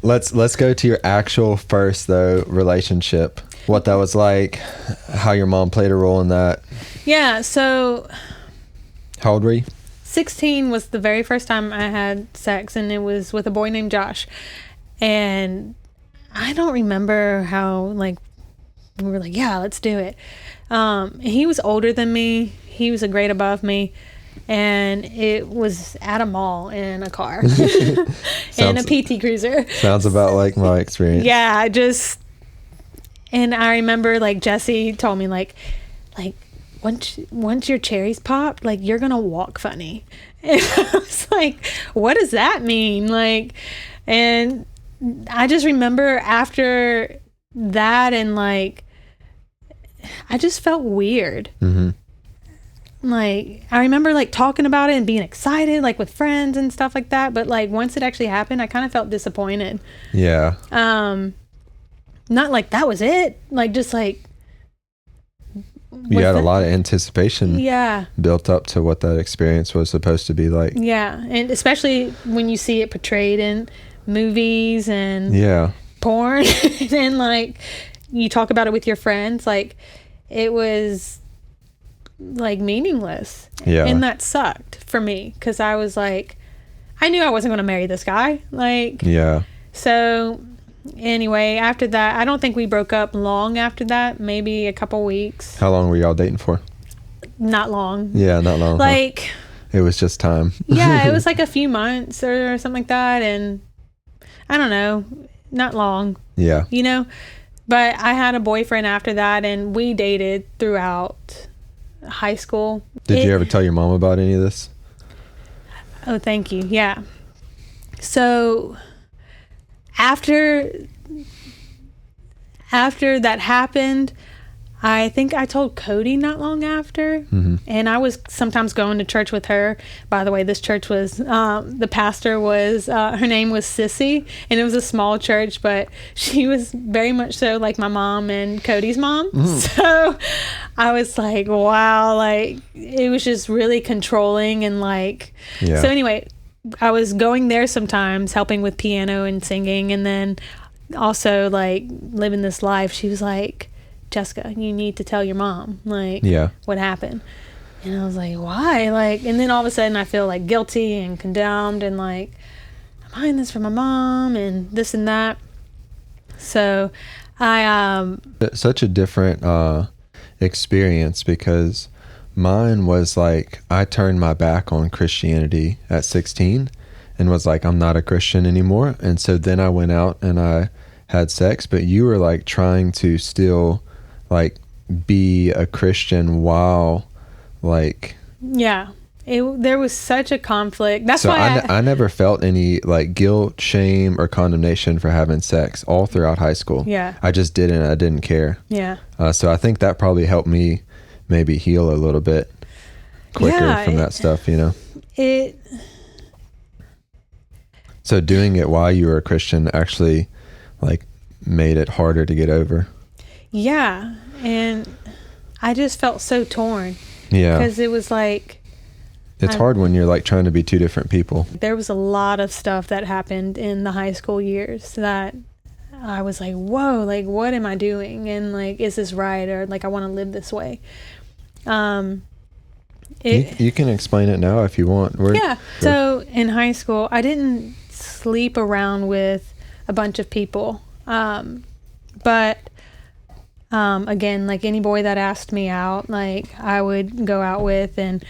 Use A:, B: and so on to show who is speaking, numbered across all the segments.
A: let's go to your actual first though relationship. What that was like, how your mom played a role in that.
B: Yeah, so
A: How old were you?
B: 16 was the very first time I had sex, and it was with a boy named Josh. And I don't remember how, like, we were like, yeah, let's do it. He was older than me. He was a grade above me. And it was at a mall in a car. In a PT Cruiser.
A: Sounds about like my experience.
B: Yeah, and I remember, like, Jesse told me, like once your cherries pop, like, you're gonna walk funny. And I was like, what does that mean? Like, and I just remember after that, and like, I just felt weird.
A: Mm-hmm.
B: Like, I remember like talking about it and being excited, like with friends and stuff like that. But like, once it actually happened, I kind of felt disappointed.
A: Yeah.
B: Not like that was it. Like, just like,
A: You had a lot of anticipation built up to what that experience was supposed to be like.
B: Yeah. And especially when you see it portrayed in movies and porn and like you talk about it with your friends, like it was like meaningless.
A: Yeah.
B: And that sucked for me because I was like, I knew I wasn't going to marry this guy. Like,
A: yeah.
B: So anyway, after that, I don't think we broke up long after that, maybe a couple weeks.
A: How long were y'all dating for?
B: Not long.
A: Yeah, not long.
B: Like,
A: it was just time.
B: Yeah, it was like a few months or something like that. And I don't know, not long.
A: Yeah.
B: You know, but I had a boyfriend after that, and we dated throughout high school.
A: Did you ever tell your mom about any of this?
B: Oh, thank you. Yeah. So after that happened, I think I told Cody not long after.
A: Mm-hmm.
B: And I was sometimes going to church with her. By the way, this church was, the pastor was, her name was Sissy, and it was a small church, but she was very much so like my mom and Cody's mom. Mm-hmm. So I was like, wow, like it was just really controlling and like, so anyway, I was going there sometimes helping with piano and singing, and then also like living this life. She was like, Jessica, you need to tell your mom, like, what happened. And I was like, why? Like, and then all of a sudden I feel like guilty and condemned and like, I'm hiding this from my mom and this and that. So I
A: such a different experience, because mine was like, I turned my back on Christianity at 16 and was like, I'm not a Christian anymore. And so then I went out and I had sex, but you were like trying to still like be a Christian while like,
B: there was such a conflict. That's
A: so
B: why
A: I never felt any like guilt, shame, or condemnation for having sex all throughout high school. I just didn't. I didn't care. So I think that probably helped me maybe heal a little bit quicker from that stuff, you know. So doing it while you were a Christian actually like made it harder to get over.
B: Yeah, and I just felt so torn.
A: Yeah.
B: Because it was like,
A: it's hard when you're like trying to be two different people.
B: There was a lot of stuff that happened in the high school years that I was like, whoa, like what am I doing? And like, is this right? Or like, I want to live this way. You
A: can explain it now if you want.
B: So in high school, I didn't sleep around with a bunch of people. But again, like any boy that asked me out, like I would go out with, and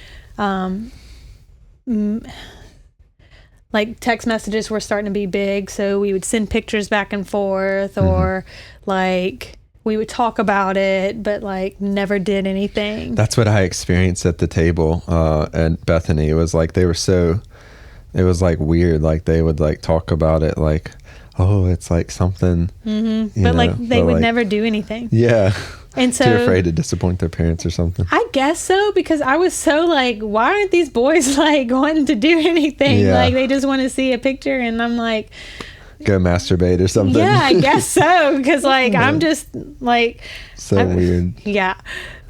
B: like text messages were starting to be big, so we would send pictures back and forth, or like we would talk about it, but like never did anything.
A: That's what I experienced at the table at Bethany. It was like it was like weird, like they would like talk about it like, oh, it's like something,
B: but like they would never do anything. And so
A: too afraid to disappoint their parents or something.
B: I guess so, because I was so like, why aren't these boys like wanting to do anything? Like they just want to see a picture, and I'm like,
A: go masturbate or something.
B: I guess so, because like I'm just like
A: so weird.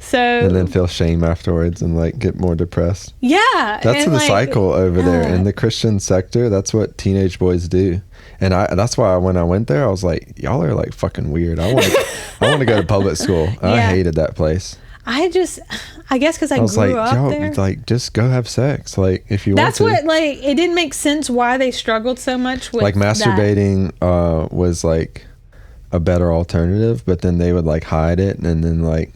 B: So
A: and then feel shame afterwards and like get more depressed.
B: Yeah.
A: That's the
B: like,
A: cycle over there in the Christian sector. That's what teenage boys do. And that's why when I went there, I was like, y'all are like fucking weird. I want to go to public school. I hated that place.
B: I guess because I
A: was
B: grew
A: like,
B: up
A: y'all,
B: there.
A: like, just go have sex. Like, if you
B: That's
A: want to.
B: what, like, it didn't make sense why they struggled so much with
A: like masturbating was like a better alternative, but then they would like hide it and then like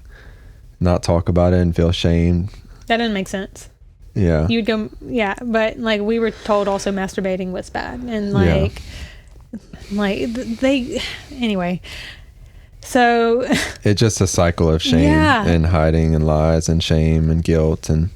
A: not talk about it and feel shame.
B: That didn't make sense.
A: Yeah.
B: You'd go, but like we were told also masturbating was bad. And like they, anyway. So
A: it's just a cycle of shame and hiding and lies and shame and guilt and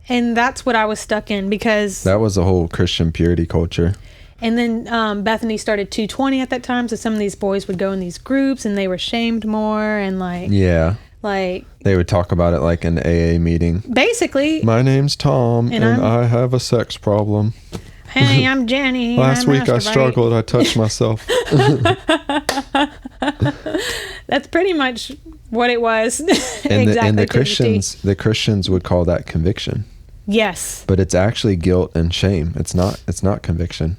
B: that's what I was stuck in, because
A: that was the whole Christian purity culture.
B: And then Bethany started 220 at that time, so some of these boys would go in these groups and they were shamed more and like they
A: would talk about it like an AA meeting.
B: Basically,
A: my name's Tom and I have a sex problem.
B: Hey, I'm Jenny.
A: Last week I struggled. I touched myself.
B: That's pretty much what it was.
A: And the Christians would call that conviction.
B: Yes.
A: But it's actually guilt and shame. It's not conviction.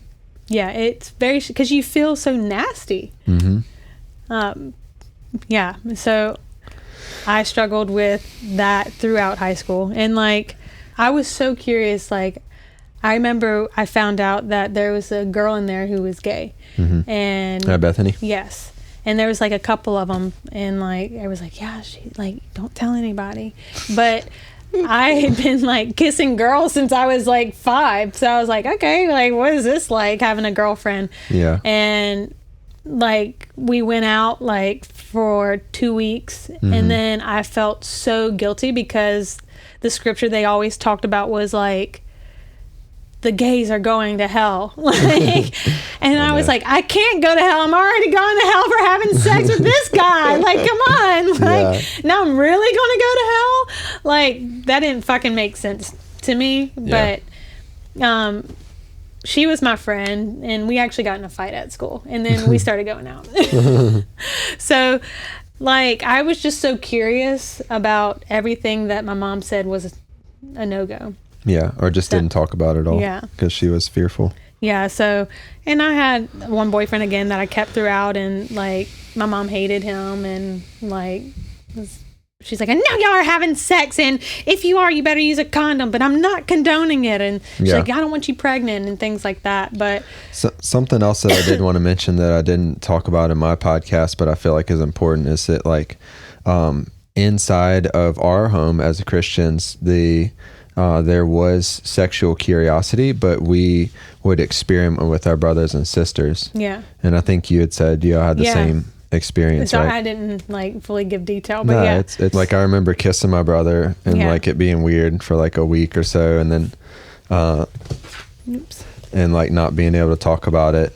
B: Yeah, it's very, because you feel so nasty.
A: Mm-hmm.
B: So I struggled with that throughout high school. And like, I was so curious, like, I remember I found out that there was a girl in there who was gay.
A: Mm-hmm.
B: And
A: at Bethany?
B: Yes. And there was like a couple of them, and like I was like, yeah, she like, don't tell anybody. But I had been like kissing girls since I was like 5, so I was like, okay, like what is this like, having a girlfriend?
A: Yeah.
B: And like we went out like for 2 weeks, and then I felt so guilty because the scripture they always talked about was like, the gays are going to hell. Like, and I was like, I can't go to hell. I'm already going to hell for having sex with this guy. Like, come on. Like, now I'm really going to go to hell? Like, that didn't fucking make sense to me. But she was my friend, and we actually got in a fight at school. And then we started going out. So, like, I was just so curious about everything that my mom said was a no-go.
A: Yeah, or just didn't talk about it at all. Yeah. Because she was fearful.
B: Yeah, so, and I had one boyfriend again that I kept throughout, and like, my mom hated him, and like, she's like, I know y'all are having sex, and if you are, you better use a condom, but I'm not condoning it. And she's like, I don't want you pregnant, and things like that. But
A: something else that I did want to mention that I didn't talk about in my podcast, but I feel like is important, is that like, inside of our home as Christians, there was sexual curiosity, but we would experiment with our brothers and sisters.
B: Yeah.
A: And I think you had said you had the same experience,
B: so
A: right?
B: I didn't like fully give detail, but
A: it's like I remember kissing my brother and like it being weird for like a week or so, and then and like not being able to talk about it.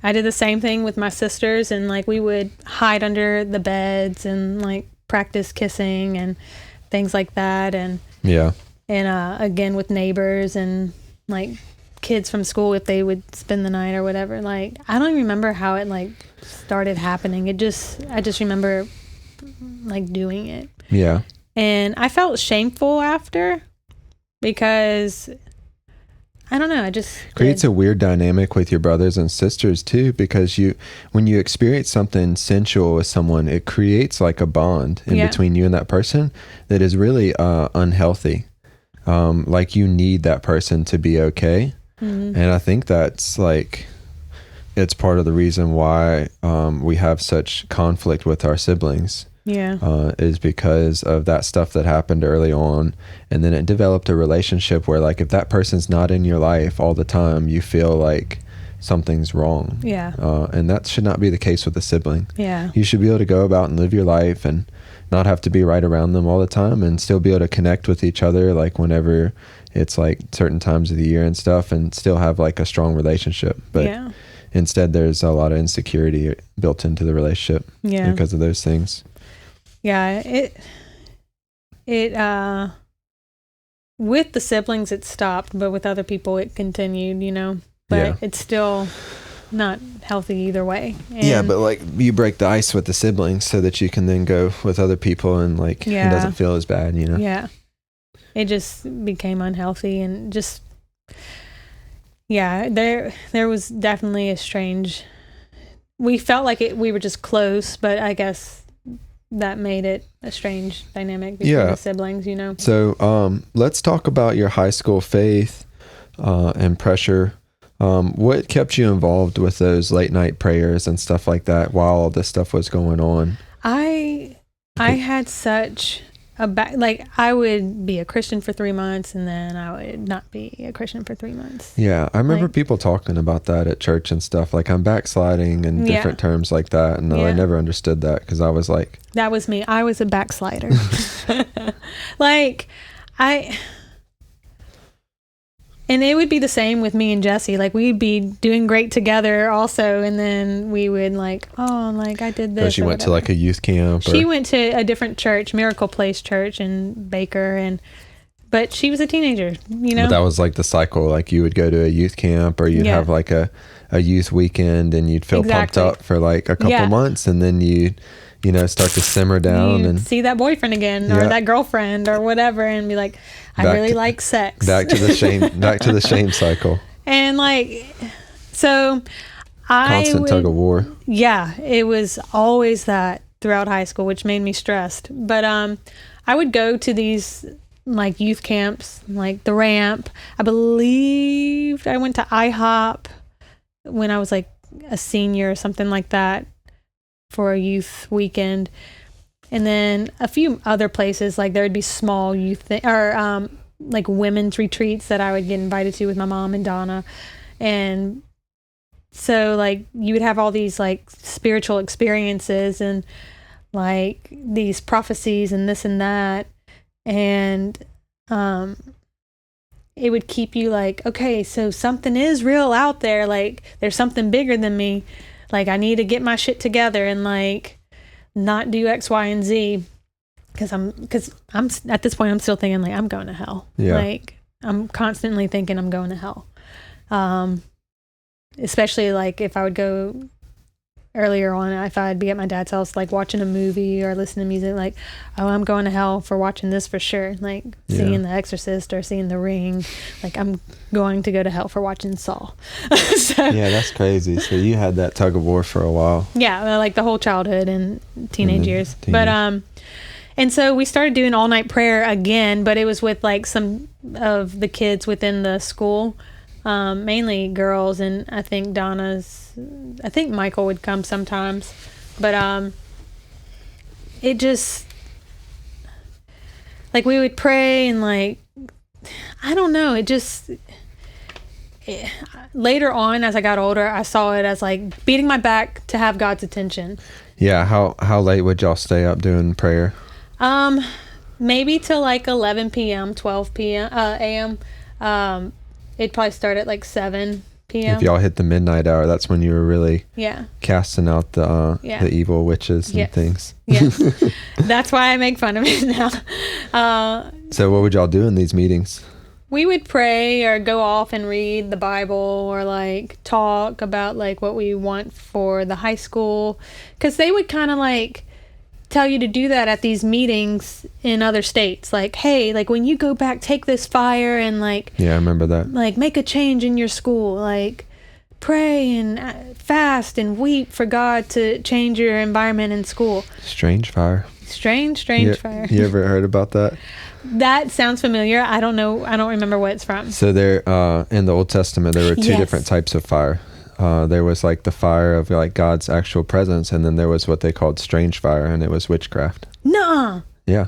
B: I did the same thing with my sisters, and like we would hide under the beds and like practice kissing and things like that. And again with neighbors and like kids from school, if they would spend the night or whatever. Like, I don't even remember how it like started happening. I just remember like doing it.
A: Yeah. And
B: I felt shameful after, because I don't know, I just
A: creates a weird dynamic with your brothers and sisters too, because when you experience something sensual with someone, it creates like a bond in between you and that person that is really unhealthy. Like, you need that person to be okay. And I think that's like, it's part of the reason why we have such conflict with our siblings. Is because of that stuff that happened early on, and then it developed a relationship where like if that person's not in your life all the time, you feel like something's wrong. And that should not be the case with a sibling. You should be able to go about and live your life and not have to be right around them all the time, and still be able to connect with each other like whenever it's like certain times of the year and stuff, and still have like a strong relationship. But instead there's a lot of insecurity built into the relationship because of those things.
B: It with the siblings it stopped, but with other people it continued, but it's still not healthy either way. And
A: yeah, but like you break the ice with the siblings so that you can then go with other people and like it doesn't feel as bad, you know?
B: Yeah. It just became unhealthy and just, yeah, there was definitely a strange, we felt like we were just close, but I guess that made it a strange dynamic between the siblings, you know?
A: So let's talk about your high school faith and pressure. What kept you involved with those late night prayers and stuff like that while all this stuff was going on?
B: I had such like I would be a Christian for 3 months and then I would not be a Christian for 3 months.
A: Yeah, I remember people talking about that at church and stuff. Like I'm backsliding and different terms like that. And I never understood that because I was like...
B: That was me. I was a backslider. Like and it would be the same with me and Jessie. Like we'd be doing great together also. And then we would like, oh, like I did this.
A: So she went to like a youth camp?
B: She went to a different church, Miracle Place Church in Baker. But she was a teenager, you know?
A: But that was like the cycle. Like you would go to a youth camp or you'd have like a youth weekend and you'd feel pumped up for like a couple months. And then you start to simmer down and
B: see that boyfriend again or that girlfriend or whatever and be like, I really like sex.
A: Back to the shame cycle. And
B: like, so
A: constant tug of war.
B: Yeah, it was always that throughout high school, which made me stressed. But I would go to these like youth camps, like the Ramp. I believe I went to IHOP when I was like a senior or something like that for a youth weekend. And then a few other places, like there would be small youth like women's retreats that I would get invited to with my mom and Donna. And so like you would have all these like spiritual experiences and like these prophecies and this and that. And it would keep you like, okay, so something is real out there. Like there's something bigger than me. Like I need to get my shit together and like not do X, Y, and Z. Cause I'm at this point, I'm still thinking like I'm going to hell.
A: Yeah.
B: Like I'm constantly thinking I'm going to hell. Especially like if I would go earlier on, if I'd be at my dad's house, like watching a movie or listening to music, like, oh, I'm going to hell for watching this for sure. Like seeing The Exorcist or seeing The Ring, like I'm going to go to hell for watching Saw. So,
A: yeah, that's crazy. So you had that tug of war for a while.
B: Yeah, like the whole childhood and teenage years. But and so we started doing all night prayer again, but it was with like some of the kids within the school. Mainly girls, and I think Michael would come sometimes, but it just like we would pray and like I don't know, later on as I got older I saw it as like beating my back to have God's attention.
A: Yeah, how late would y'all stay up doing prayer?
B: Maybe till like 11 p.m. 12 p.m. a.m. It'd probably start at like 7 p.m.
A: If y'all hit the midnight hour, that's when you were really casting out the evil witches and things.
B: Yes. That's why I make fun of it now.
A: So what would y'all do in these meetings?
B: We would pray or go off and read the Bible or like talk about like what we want for the high school. Because they would kind of like tell you to do that at these meetings in other states. Like, hey, like when you go back, take this fire and like...
A: Yeah, I remember that.
B: Like make a change in your school. Like pray and fast and weep for God to change your environment in school.
A: Strange fire.
B: Strange fire.
A: You ever heard about that?
B: That sounds familiar. I don't know. I don't remember what it's from.
A: So there, in the Old Testament, there were two different types of fire. There was like the fire of like God's actual presence, and then there was what they called strange fire, and it was witchcraft.
B: Nuh-uh.
A: Yeah,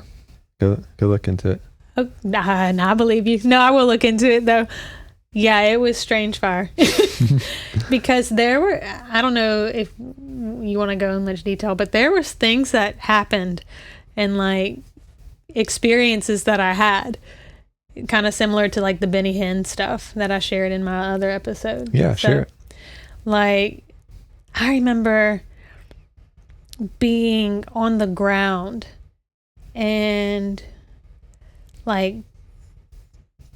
A: go look into it.
B: Oh, nah, I believe you. No, I will look into it though. Yeah, it was strange fire because there were. I don't know if you want to go in much detail, but there was things that happened, and like experiences that I had. Kind of similar to like the Benny Hinn stuff that I shared in my other episode.
A: Yeah, so, sure.
B: Like, I remember being on the ground and like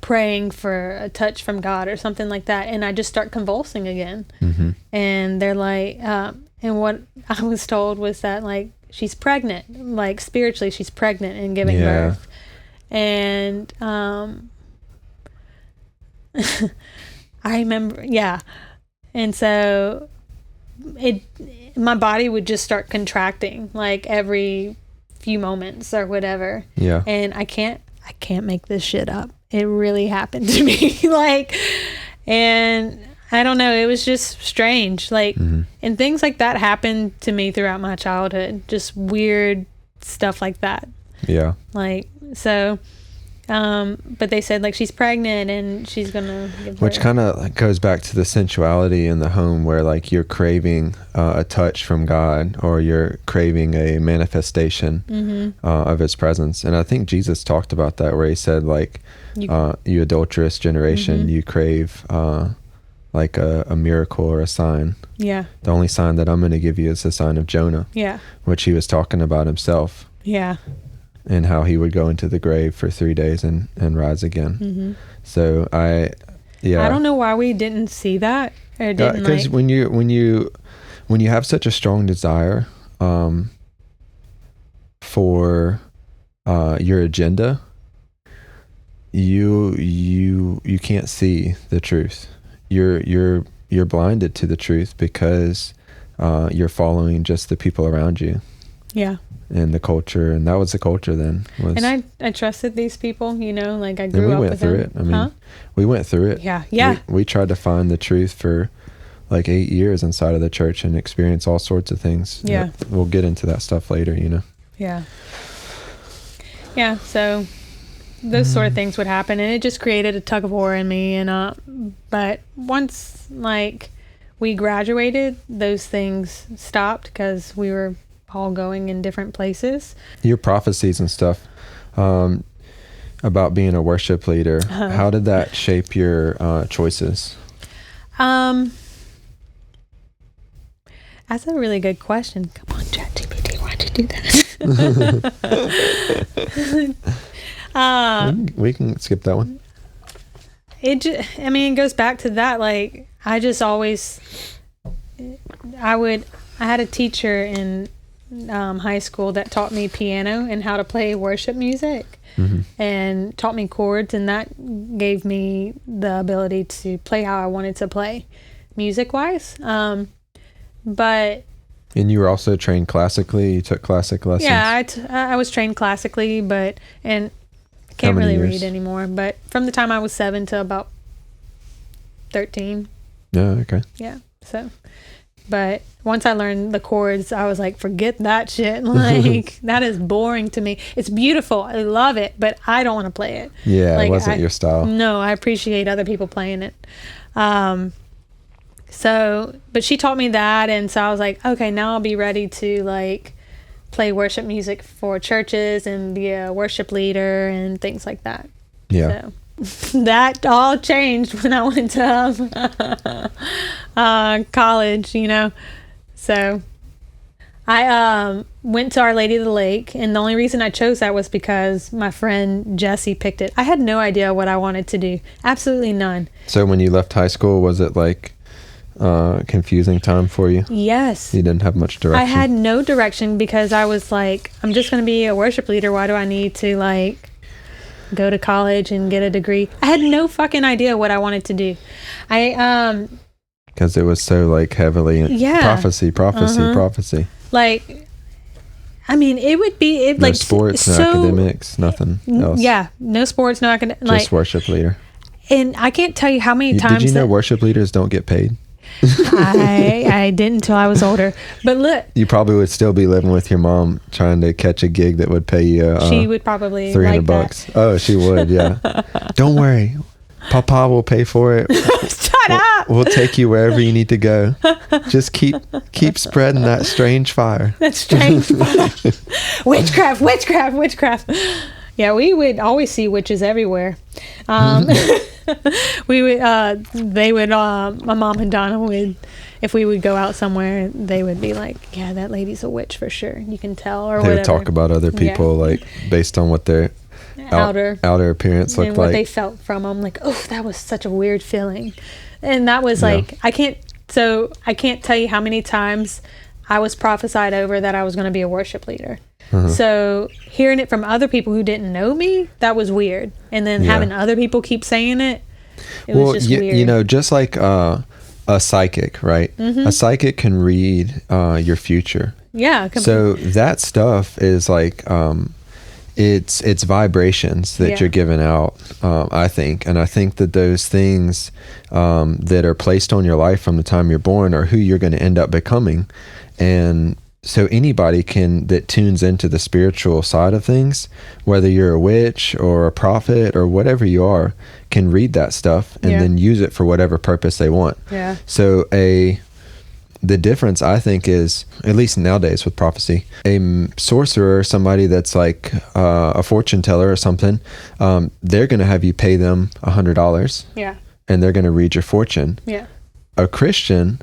B: praying for a touch from God or something like that, and I just start convulsing again.
A: Mm-hmm.
B: And they're like, and what I was told was that like she's pregnant, like spiritually she's pregnant and giving birth. And I remember, and so my body would just start contracting like every few moments or whatever.
A: Yeah.
B: And I can't make this shit up. It really happened to me. Like, and I don't know, it was just strange. Like, and things like that happened to me throughout my childhood. Just weird stuff like that.
A: Yeah.
B: Like, so, but they said like she's pregnant and she's gonna give
A: Which
B: birth.
A: kind of goes back to the sensuality in the home, where like you're craving a touch from God, or you're craving a manifestation of his presence. And I think Jesus talked about that, where he said like, you adulterous generation, you crave like a miracle or a sign.
B: Yeah.
A: The only sign that I'm going to give you is the sign of Jonah.
B: Yeah.
A: Which he was talking about himself.
B: Yeah.
A: And how he would go into the grave for 3 days and rise again. So I don't
B: know why we didn't see that, or didn't,
A: because
B: like,
A: when you have such a strong desire for your agenda, you can't see the truth. You're blinded to the truth because you're following just the people around you.
B: Yeah.
A: And the culture, and that was the culture then.
B: And I trusted these people, you know, like I grew up with them.
A: We went through it. I mean, we went through it.
B: Yeah, yeah.
A: We tried to find the truth for like 8 years inside of the church and experience all sorts of things.
B: Yeah.
A: We'll get into that stuff later, you know.
B: Yeah. Yeah, so those sort of things would happen, and it just created a tug of war in me. And but once like we graduated, those things stopped because we were all going in different places.
A: Your prophecies and stuff about being a worship leader, how did that shape your choices?
B: That's a really good question. Come on, ChatGPT, why'd you do that?
A: We can skip that one.
B: It goes back to that. Like, I just always, I had a teacher in high school that taught me piano and how to play worship music, and taught me chords, and that gave me the ability to play how I wanted to play music wise. But
A: and you were also trained classically. You took classic lessons.
B: Yeah, I was trained classically, and can't really read anymore. But from the time I was 7 to about 13.
A: Yeah. Okay.
B: Yeah. So, but once I learned the chords, I was like, forget that shit. Like, that is boring to me. It's beautiful. I love it, but I don't want to play it.
A: Yeah,
B: like,
A: it wasn't your style.
B: No, I appreciate other people playing it. So, but she taught me that, and so I was like, okay, now I'll be ready to like play worship music for churches and be a worship leader and things like that.
A: Yeah.
B: So that all changed when I went to college, you know. So I went to Our Lady of the Lake, and the only reason I chose that was because my friend Jessie picked it. I had no idea what I wanted to do. Absolutely none.
A: So when you left high school, was it like confusing time for you?
B: Yes.
A: You didn't have much direction?
B: I had no direction because I was like, I'm just going to be a worship leader. Why do I need to like go to college and get a degree? I had no fucking idea what I wanted to do.
A: Because it was so like heavily prophecy.
B: Like, I mean, it would be
A: no sports, no academics, nothing else.
B: Yeah, no sports, no academics.
A: Just
B: like,
A: worship leader.
B: And I can't tell you how many times.
A: Did you know worship leaders don't get paid?
B: I didn't until I was older. But look,
A: you probably would still be living with your mom trying to catch a gig that would pay you.
B: She would probably
A: $300.
B: That.
A: Oh, she would. Yeah. Don't worry, Papa will pay for it.
B: Shut up.
A: We'll take you wherever you need to go. Just keep spreading that strange fire.
B: That strange fire. Witchcraft. Yeah, we would always see witches everywhere. We would, my mom and Donna would, if we would go out somewhere, they would be like, yeah, that lady's a witch for sure. You can tell, or
A: they
B: whatever.
A: would talk about other people, like, based on what
B: outer
A: appearance looked
B: and what
A: like.
B: they felt from them. Like, oh, that was such a weird feeling. And that was like, I can't tell you how many times I was prophesied over that I was going to be a worship leader. So hearing it from other people who didn't know me, that was weird. And then having other people keep saying it, was just weird.
A: You know, just like a psychic, right? A psychic can read your future.
B: Yeah.
A: So that stuff is like, it's vibrations that you're giving out, I think. And I think that those things that are placed on your life from the time you're born are who you're going to end up becoming. And so anybody that tunes into the spiritual side of things, whether you're a witch or a prophet or whatever you are, can read that stuff and then use it for whatever purpose they want. Yeah. So the difference, I think, is, at least nowadays with prophecy, a sorcerer, somebody that's like a fortune teller or something, they're going to have you pay them $100. Yeah. And they're going to read your fortune. Yeah. A Christian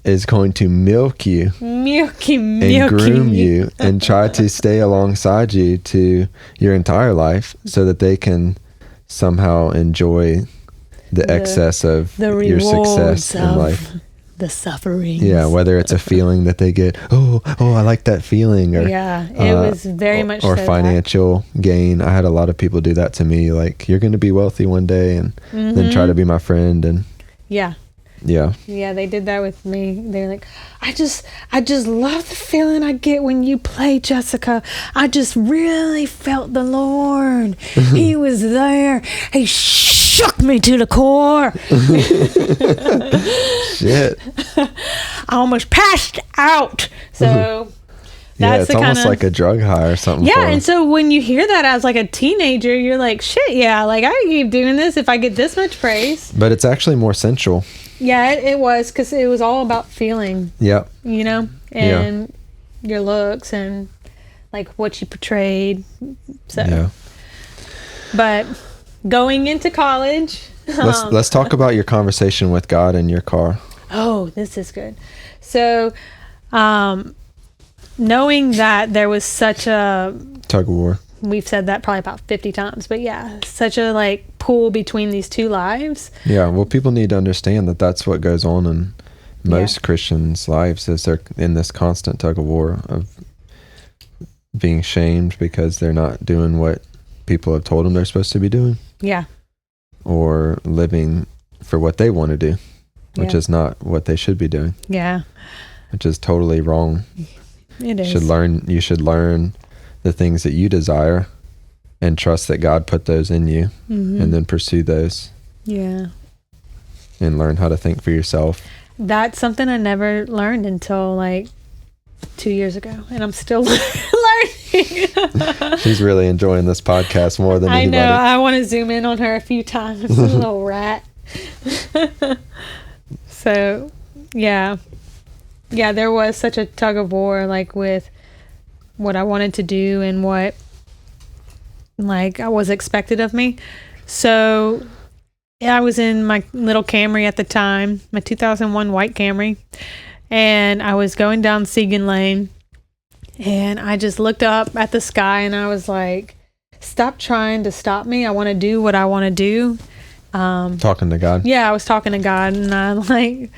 A: is going to milk you and groom you and try to stay alongside you to your entire life so that they can somehow enjoy the excess of your success in life.
B: The suffering.
A: Yeah, whether it's a feeling that they get, oh, I like that feeling, or
B: it was very much
A: or
B: so
A: financial gain. I had a lot of people do that to me, like, you're going to be wealthy one day, and then try to be my friend. And yeah,
B: they did that with me. They're like, I just love the feeling I get when you play, Jessica. I just really felt the Lord. He was there. He shook me to the core.
A: Shit.
B: I almost passed out. So
A: that's it's almost like a drug high or something.
B: Yeah, and so when you hear that as like a teenager, you're like, shit, yeah, like I can keep doing this if I get this much praise.
A: But it's actually more sensual.
B: Yeah, it was, because it was all about feeling. Yep. You know, and your looks and like what you portrayed. So, but going into college,
A: let's talk about your conversation with God in your car.
B: Oh, this is good. So, knowing that there was such a
A: tug of war.
B: We've said that probably about 50 times, but yeah, such a like pull between these two lives.
A: Yeah, well, people need to understand that that's what goes on in most Christians' lives, is they're in this constant tug of war of being shamed because they're not doing what people have told them they're supposed to be doing. Yeah. Or living for what they want to do, which is not what they should be doing. Yeah. Which is totally wrong. It is. You should learn the things that you desire and trust that God put those in you, and then pursue those. Yeah. And learn how to think for yourself.
B: That's something I never learned until like 2 years ago, and I'm still learning.
A: She's really enjoying this podcast more than anybody.
B: I know. I want to zoom in on her a few times. Little rat. So, yeah, there was such a tug of war, like with what I wanted to do and what like I was expected of me. So I was in my little Camry at the time, my 2001 white Camry, and I was going down Segan Lane, and I just looked up at the sky and I was like, stop trying to stop me. I want to do what I want to do.
A: Talking to God.
B: Yeah, I was talking to God, and I like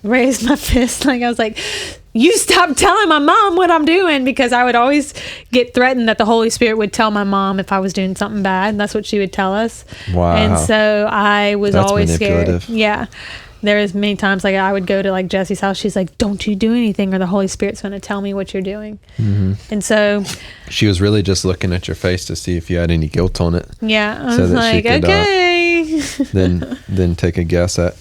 B: raised my fist. Like I was like, you stop telling my mom what I'm doing, because I would always get threatened that the Holy Spirit would tell my mom if I was doing something bad. That's what she would tell us. Wow. And so I was always scared. Yeah. There was many times like I would go to like Jesse's house. She's like, don't you do anything or the Holy Spirit's going to tell me what you're doing. And so
A: she was really just looking at your face to see if you had any guilt on it.
B: Yeah. I was like, okay.
A: Then take a guess at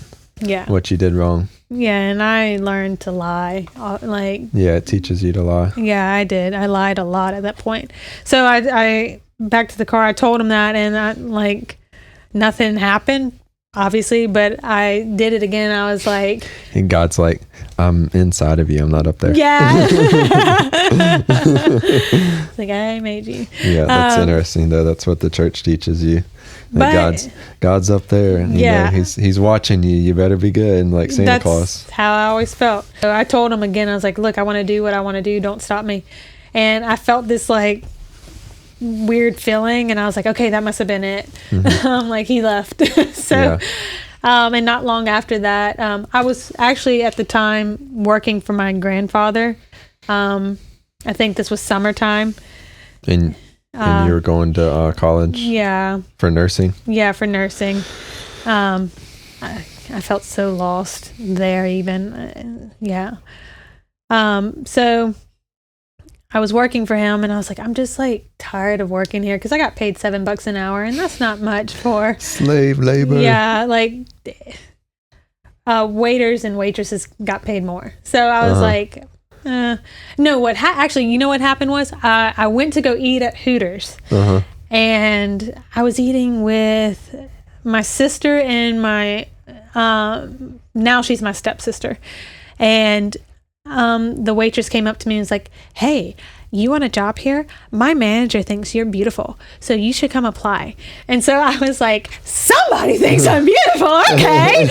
A: what you did wrong.
B: Yeah, and I learned to lie.
A: It teaches you to lie.
B: Yeah, I did. I lied a lot at that point. So I back to the car. I told him that, and nothing happened, obviously, but I did it again. I was like,
A: and God's like, I'm inside of you. I'm not up there.
B: Yeah. It's like, I made you.
A: Yeah, that's interesting though. That's what the church teaches you. But God's up there, and you know, he's watching you. You better be good, like Santa Claus.
B: That's how I always felt. So I told him again. I was like, "Look, I want to do what I want to do. Don't stop me." And I felt this like weird feeling, and I was like, okay, that must have been it. Like he left. So
A: Yeah.
B: And not long after that, I was actually at the time working for my grandfather. I think this was summertime.
A: And you were going to college?
B: Yeah.
A: For nursing?
B: Yeah, for nursing. I felt so lost there even. Yeah. So I was working for him, and I was like, I'm just like tired of working here because I got paid $7 an hour, and that's not much for
A: slave labor.
B: Yeah, like waiters and waitresses got paid more. So I was like, no. Actually, you know what happened was I went to go eat at Hooters, and I was eating with my sister and my now she's my stepsister, and the waitress came up to me and was like, hey, you want a job here? My manager thinks you're beautiful, so you should come apply. And so I was like, somebody thinks I'm beautiful, okay.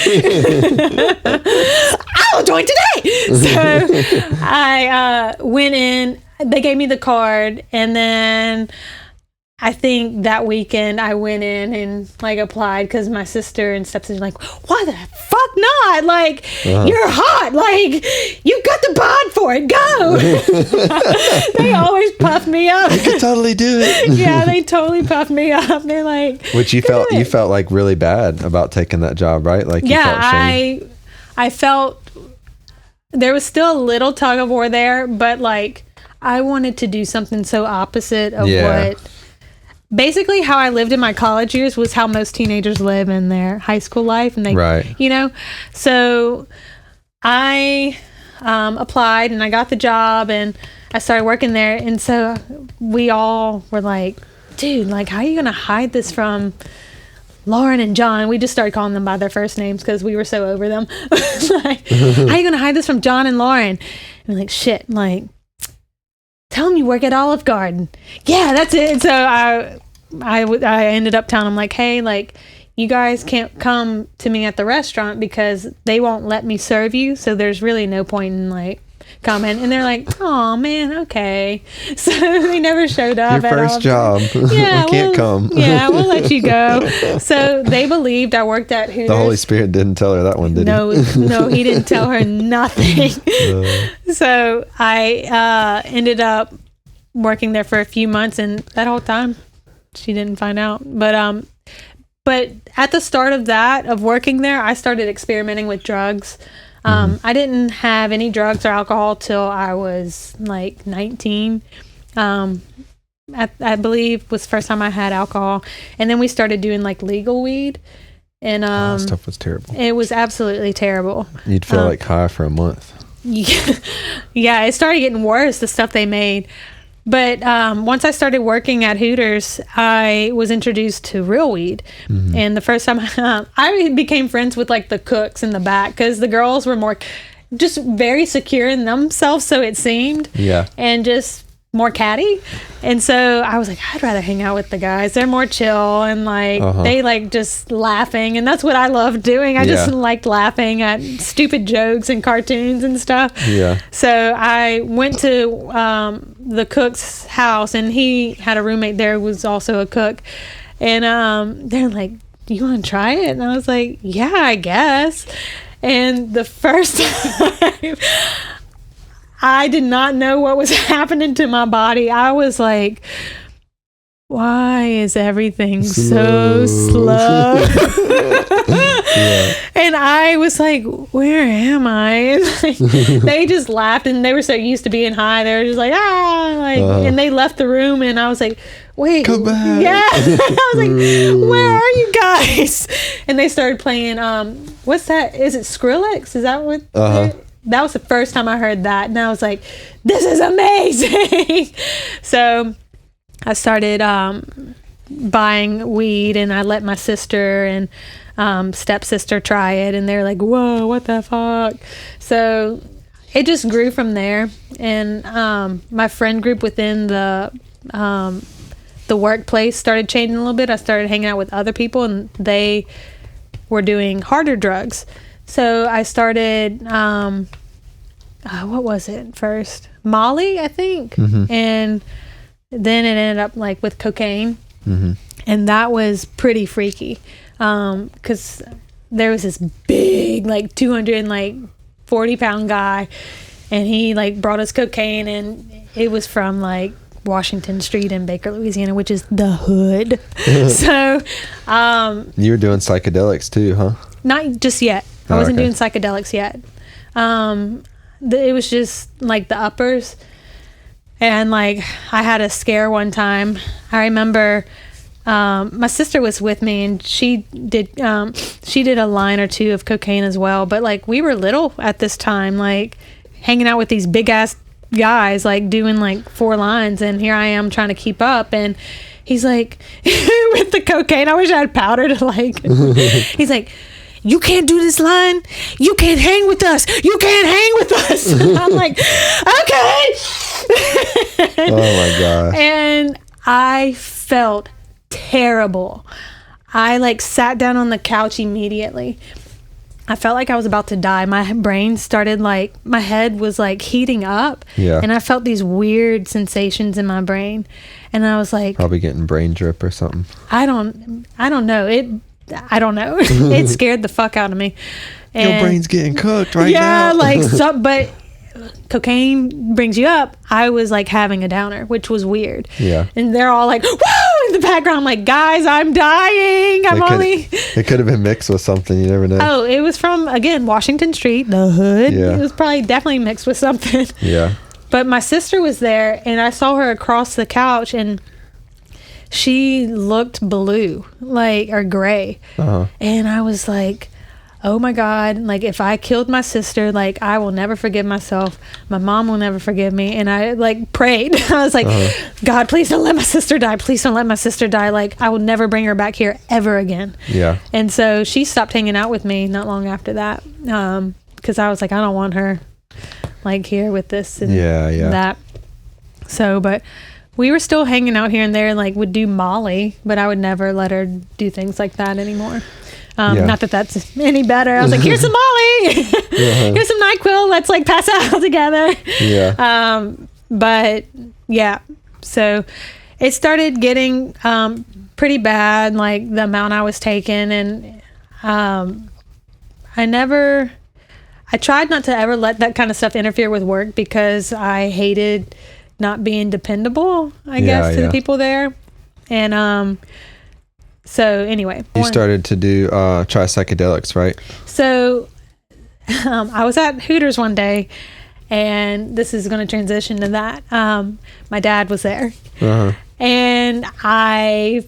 B: I'll join today. So I went in, they gave me the card, and then I think that weekend I went in and like applied because my sister and stepsister were like, why the fuck not? Like, you're hot. Like, you got the bod for it. Go. They always puff me up.
A: You could totally do it.
B: Yeah, they totally puffed me up. They're like,
A: which you felt like really bad about taking that job, right? Like, you felt shame.
B: I felt there was still a little tug of war there, but like I wanted to do something so opposite of what. Basically, how I lived in my college years was how most teenagers live in their high school life, and they, you know. So I applied, and I got the job, and I started working there. And so we all were like, "Dude, like, how are you gonna hide this from Lauren and John?" We just started calling them by their first names because we were so over them. Like, how are you gonna hide this from John and Lauren? And we're like, shit, like, tell them you work at Olive Garden. Yeah, that's it. And so I ended up telling them, like, hey, like, you guys can't come to me at the restaurant because they won't let me serve you. So there's really no point in like coming. And they're like, oh man, okay. So they never showed up.
A: Your first job.
B: Yeah,
A: we can't come.
B: Yeah, we'll let you go. So they believed I worked at Hooters.
A: The Holy Spirit didn't tell her that one, did he?
B: No, he didn't tell her nothing. So I ended up working there for a few months, and that whole time she didn't find out. But at the start of working there, I started experimenting with drugs. I didn't have any drugs or alcohol till I was like 19. I believe was the first time I had alcohol, and then we started doing like legal weed, and
A: that stuff was terrible.
B: It was absolutely terrible.
A: You'd feel like high for a month.
B: Yeah, it started getting worse, the stuff they made. But once I started working at Hooters, I was introduced to real weed. And the first time I became friends with like the cooks in the back, because the girls were more just very secure in themselves, so it seemed. Yeah. And just more catty. And so I was like, I'd rather hang out with the guys. They're more chill, and like they like just laughing, and that's what I love doing. I just liked laughing at stupid jokes and cartoons and stuff. Yeah. So I went to the cook's house, and he had a roommate there who was also a cook, and they're like, do you want to try it? And I was like, yeah, I guess. And the first time I did not know what was happening to my body. I was like, why is everything so slow? And I was like, where am I? And like, they just laughed, and they were so used to being high. They were just like, and they left the room, and I was like, wait, come back. Yeah. I was like, where are you guys? And they started playing, what's that? Is it Skrillex? Is that what? That was the first time I heard that, and I was like, this is amazing. So I started buying weed, and I let my sister and stepsister try it, and they're like, whoa, what the fuck? So it just grew from there. And my friend group within the workplace started changing a little bit. I started hanging out with other people, and they were doing harder drugs. So I started, what was it first? Molly, I think. And then it ended up like with cocaine.
A: Mm-hmm.
B: And that was pretty freaky. 'Cause there was this big, like 240-pound guy, and he like brought us cocaine, and it was from like Washington Street in Baker, Louisiana, which is the hood. So,
A: You were doing psychedelics too, huh?
B: not just yet. I wasn't doing psychedelics yet. It was just like the uppers. And like I had a scare one time. I remember my sister was with me, and she did a line or two of cocaine as well. But like we were little at this time, like hanging out with these big ass guys, like doing like 4 lines, and here I am trying to keep up. And he's like, with the cocaine, I wish I had powder to like. He's like, you can't do this line. You can't hang with us. You can't hang with us. And I'm like, okay.
A: Oh my gosh.
B: And I felt terrible. I like sat down on the couch immediately. I felt like I was about to die. My brain started like, my head was like heating up.
A: Yeah.
B: And I felt these weird sensations in my brain. And I was like,
A: Probably getting brain drip or something.
B: I don't know. I don't know. It scared the fuck out of me. And
A: your brain's getting cooked right now.
B: Yeah, like but cocaine brings you up. I was like having a downer, which was weird.
A: Yeah.
B: And they're all like, whoa, in the background. I'm like, guys, I'm dying.
A: It could have been mixed with something. You never know.
B: Oh, it was from, again, Washington Street, the hood.
A: Yeah.
B: It was probably definitely mixed with something.
A: Yeah.
B: But my sister was there, and I saw her across the couch, and she looked blue, like, or gray.
A: Uh-huh.
B: And I was like, oh my God, like if I killed my sister, like I will never forgive myself. My mom will never forgive me. And I like prayed. I was like, God, please don't let my sister die. Please don't let my sister die. Like I will never bring her back here ever again.
A: Yeah.
B: And so she stopped hanging out with me not long after that. 'Cause I was like, I don't want her like here with this and that. So, but we were still hanging out here and there, and like would do Molly, but I would never let her do things like that anymore. Not that that's any better. I was like, here's some Molly, here's some NyQuil. Let's like pass out together.
A: Yeah.
B: But yeah, so it started getting pretty bad, like the amount I was taking, and I tried not to ever let that kind of stuff interfere with work because I hated not being dependable, I guess, to the people there. And so anyway,
A: you started to do try psychedelics, right?
B: So I was at Hooters one day, and this is going to transition to that. My dad was there, and my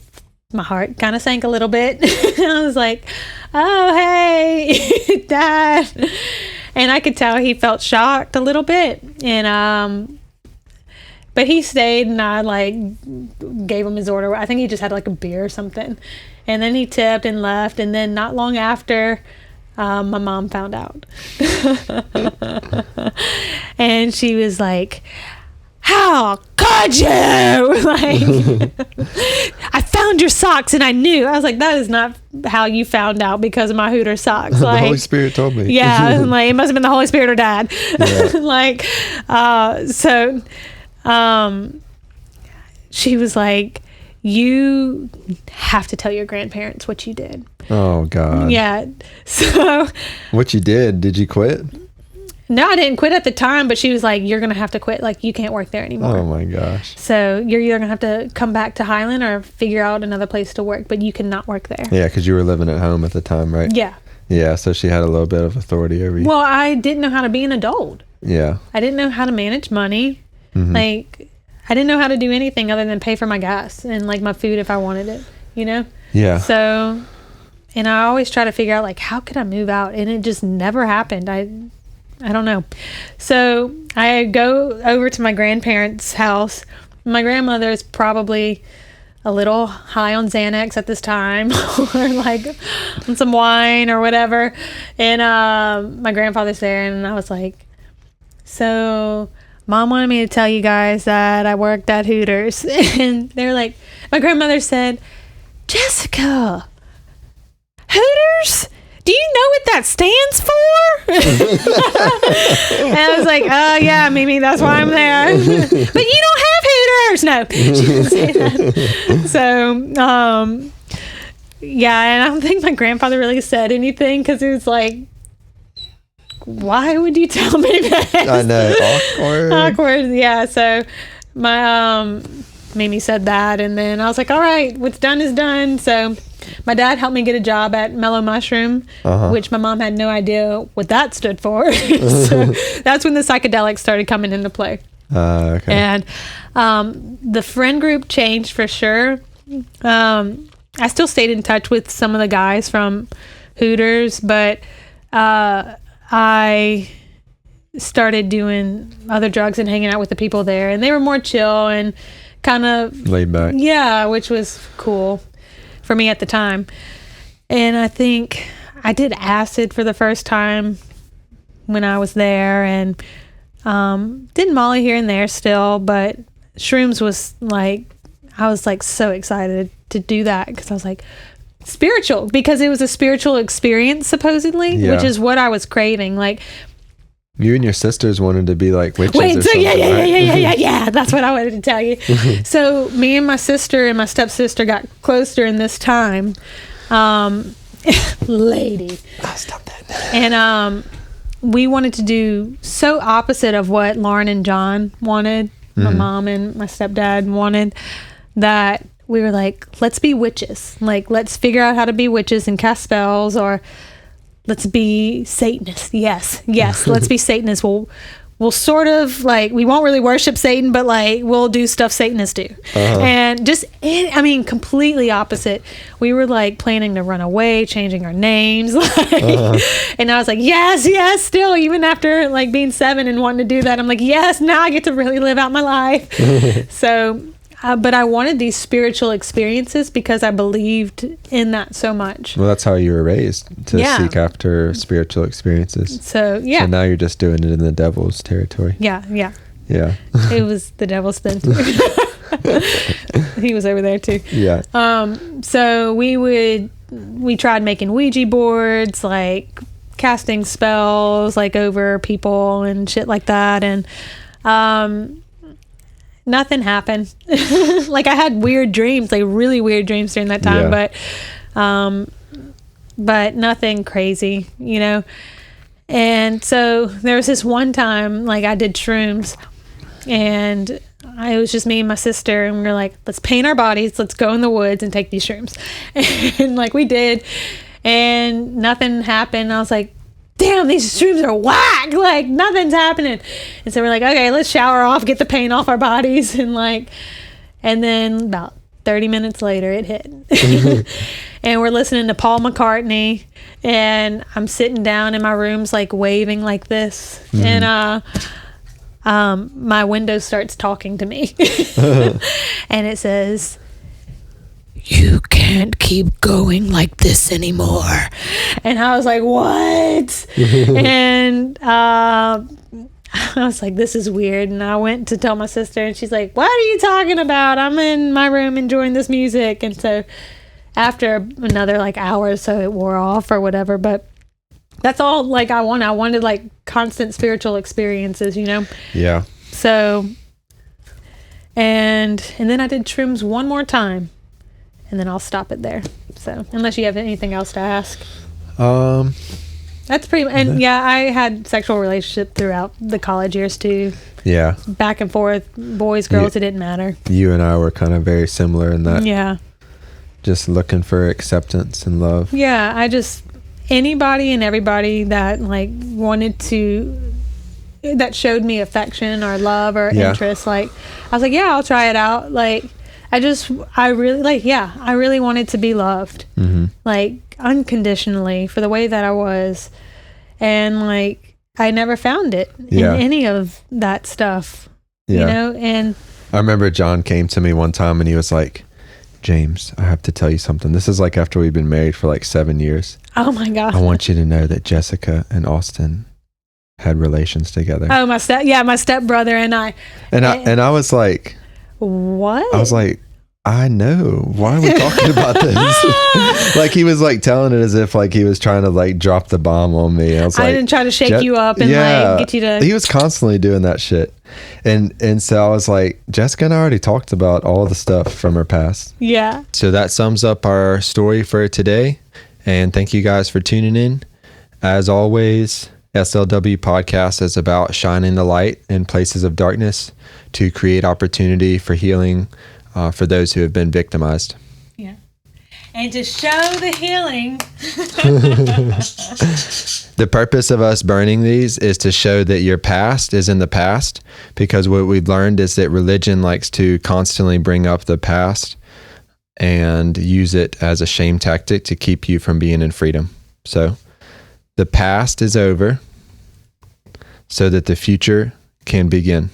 B: heart kind of sank a little bit. I was like, oh, hey, Dad. And I could tell he felt shocked a little bit. And but he stayed, and I like gave him his order. I think he just had like a beer or something. And then he tipped and left. And then not long after, my mom found out. And she was like, how could you? Like, I found your socks and I knew. I was like, that is not how you found out because of my Hooter socks. Like,
A: the Holy Spirit told me.
B: Yeah, like it must have been the Holy Spirit or Dad.
A: Yeah.
B: Like, so she was like, you have to tell your grandparents what you did.
A: Oh God.
B: Yeah. So
A: what you did you quit?
B: No, I didn't quit at the time, but she was like, you're going to have to quit. Like, you can't work there anymore.
A: Oh my gosh.
B: So you're either going to have to come back to Highland or figure out another place to work, but you cannot work there.
A: Yeah, because you were living at home at the time, right?
B: Yeah.
A: Yeah, so she had a little bit of authority over you.
B: Well, I didn't know how to be an adult.
A: Yeah.
B: I didn't know how to manage money. Like, I didn't know how to do anything other than pay for my gas and like my food if I wanted it, you know?
A: Yeah.
B: So, and I always try to figure out like, how could I move out? And it just never happened. I don't know. So I go over to my grandparents' house. My grandmother is probably a little high on Xanax at this time or like on some wine or whatever. And my grandfather's there, and I was like, so Mom wanted me to tell you guys that I worked at Hooters. And they're like, my grandmother said, Jessica, Hooters? Do you know what that stands for? And I was like, oh yeah, maybe that's why I'm there. But you don't have cheaters. No, she didn't say that. So, yeah, and I don't think my grandfather really said anything because it was like, why would you tell me that?
A: I know,
B: awkward. Yeah. So my Mimi said that, and then I was like, all right, what's done is done. So my dad helped me get a job at Mellow Mushroom, which my mom had no idea what that stood for. So that's when the psychedelics started coming into play.
A: Okay.
B: And the friend group changed for sure. I still stayed in touch with some of the guys from Hooters, but I started doing other drugs and hanging out with the people there, and they were more chill and kind of
A: laid back.
B: Yeah, which was cool for me at the time. And I think I did acid for the first time when I was there, and did Molly here and there still, but shrooms was like, I was like so excited to do that because I was like, spiritual, because it was a spiritual experience supposedly, which is what I was craving. Like,
A: you and your sisters wanted to be like witches.
B: Wait,
A: or
B: so
A: something,
B: yeah. That's what I wanted to tell you. So me and my sister and my stepsister got close during this time. Lady.
A: Oh, stop that.
B: And we wanted to do so opposite of what Lauren and John wanted. My mom and my stepdad wanted, that we were like, let's be witches. Like, let's figure out how to be witches and cast spells, or let's be Satanists. Yes. Let's be Satanists. We'll sort of like, we won't really worship Satan, but like we'll do stuff Satanists do. And just, completely opposite. We were like planning to run away, changing our names. And I was like, yes, still, even after like being 7 and wanting to do that, I'm like, yes, now I get to really live out my life. So, but I wanted these spiritual experiences because I believed in that so much.
A: Well, that's how you were raised, to seek after spiritual experiences.
B: So, yeah.
A: So now you're just doing it in the devil's territory.
B: Yeah.
A: Yeah.
B: It was the devil's thing too. He was over there too.
A: Yeah.
B: So we tried making Ouija boards, like casting spells like over people and shit like that, and nothing happened. Like, I had weird dreams, like really weird dreams during that time, but nothing crazy, you know. And so there was this one time, like, I did shrooms, and it was just me and my sister, and we were like, let's paint our bodies, let's go in the woods and take these shrooms. And like, we did, and nothing happened. I was like, damn, these shrooms are whack, like nothing's happening. And so we're like, okay, let's shower off, get the paint off our bodies, and then about 30 minutes later it hit. And we're listening to Paul McCartney, and I'm sitting down in my room's like waving like this, and my window starts talking to me. And it says, you can't keep going like this anymore. And I was like, what? And I was like, this is weird. And I went to tell my sister, and she's like, what are you talking about? I'm in my room enjoying this music. And so after another like hour or so, it wore off or whatever. But that's all like I wanted like constant spiritual experiences, you know?
A: Yeah.
B: So, and then I did shrooms one more time, and then I'll stop it there. So, unless you have anything else to ask. That's pretty, and yeah, I had sexual relationship throughout the college years too.
A: Yeah.
B: Back and forth, boys, girls, it didn't matter.
A: You and I were kind of very similar in that.
B: Yeah.
A: Just looking for acceptance and love.
B: Yeah, anybody and everybody that like that showed me affection or love or interest, like, I was like, yeah, I'll try it out. Like, I really wanted to be loved, like unconditionally for the way that I was. And like, I never found it in any of that stuff, you know? And
A: I remember John came to me one time and he was like, James, I have to tell you something. This is like after we've been married for like 7 years.
B: Oh my God.
A: I want you to know that Jessica and Austin had relations together.
B: Oh, my stepbrother and I.
A: And I was like,
B: what?
A: I was like, I know. Why are we talking about this? Like, he was like telling it as if like he was trying to like drop the bomb on me. I was like,
B: I didn't try to shake you up and like get you to.
A: He was constantly doing that shit. And so I was like, Jessica and I already talked about all the stuff from her past.
B: Yeah.
A: So that sums up our story for today. And thank you guys for tuning in. As always, SLW podcast is about shining the light in places of darkness to create opportunity for healing for those who have been victimized.
B: Yeah. And to show the healing.
A: The purpose of us burning these is to show that your past is in the past, because what we've learned is that religion likes to constantly bring up the past and use it as a shame tactic to keep you from being in freedom. So the past is over so that the future can begin.